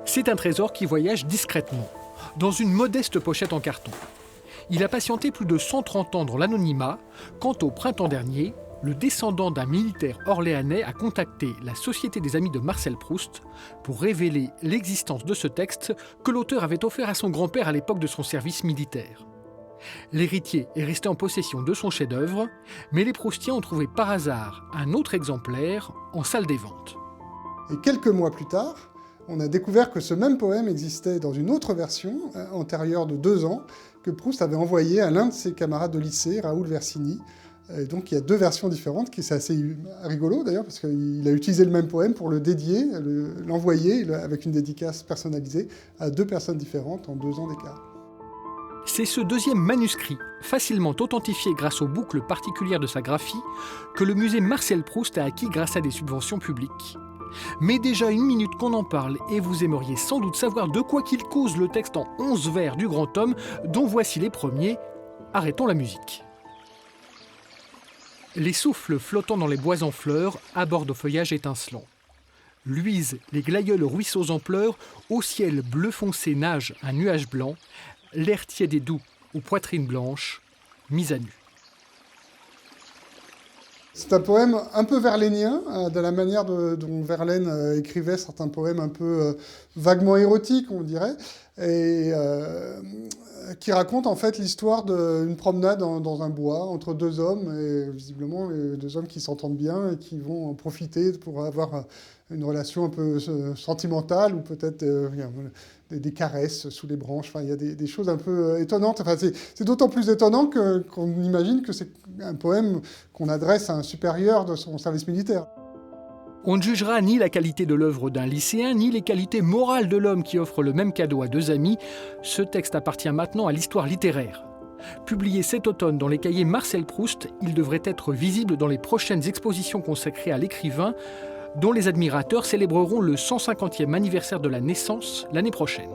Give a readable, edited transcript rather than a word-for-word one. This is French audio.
C'est un trésor qui voyage discrètement, dans une modeste pochette en carton. Il a patienté plus de 130 ans dans l'anonymat, quand au printemps dernier, le descendant d'un militaire orléanais a contacté la Société des Amis de Marcel Proust pour révéler l'existence de ce texte que l'auteur avait offert à son grand-père à l'époque de son service militaire. L'héritier est resté en possession de son chef-d'œuvre, mais les Proustiens ont trouvé par hasard un autre exemplaire en salle des ventes. Et quelques mois plus tard, on a découvert que ce même poème existait dans une autre version, antérieure de 2 ans, que Proust avait envoyé à l'un de ses camarades de lycée, Raoul Versini. Et donc il y a 2 versions différentes, qui c'est assez rigolo d'ailleurs, parce qu'il a utilisé le même poème pour le dédier, l'envoyer avec une dédicace personnalisée à 2 personnes différentes en 2 ans d'écart. C'est ce deuxième manuscrit, facilement authentifié grâce aux boucles particulières de sa graphie, que le musée Marcel Proust a acquis grâce à des subventions publiques. Mais déjà 1 minute qu'on en parle et vous aimeriez sans doute savoir de quoi qu'il cause le texte en 11 vers du grand homme, dont voici les premiers. Arrêtons la musique. Les souffles flottant dans les bois en fleurs abordent au feuillage étincelant. Luisent les glaïeuls ruisseaux en pleurs, au ciel bleu foncé nage un nuage blanc, l'air tiède et doux aux poitrines blanches, mises à nu. C'est un poème un peu verlainien, de la manière dont Verlaine écrivait certains poèmes un peu vaguement érotiques, on dirait, et qui raconte en fait l'histoire d'une promenade dans un bois entre 2 hommes, et visiblement 2 hommes qui s'entendent bien et qui vont en profiter pour avoir une relation un peu sentimentale, ou peut-être des caresses sous les branches. Enfin, il y a des choses un peu étonnantes. Enfin, c'est d'autant plus étonnant qu'on imagine que c'est un poème qu'on adresse à un supérieur de son service militaire. On ne jugera ni la qualité de l'œuvre d'un lycéen, ni les qualités morales de l'homme qui offre le même cadeau à 2 amis. Ce texte appartient maintenant à l'histoire littéraire. Publié cet automne dans les cahiers Marcel Proust, il devrait être visible dans les prochaines expositions consacrées à l'écrivain, dont les admirateurs célébreront le 150e anniversaire de la naissance l'année prochaine.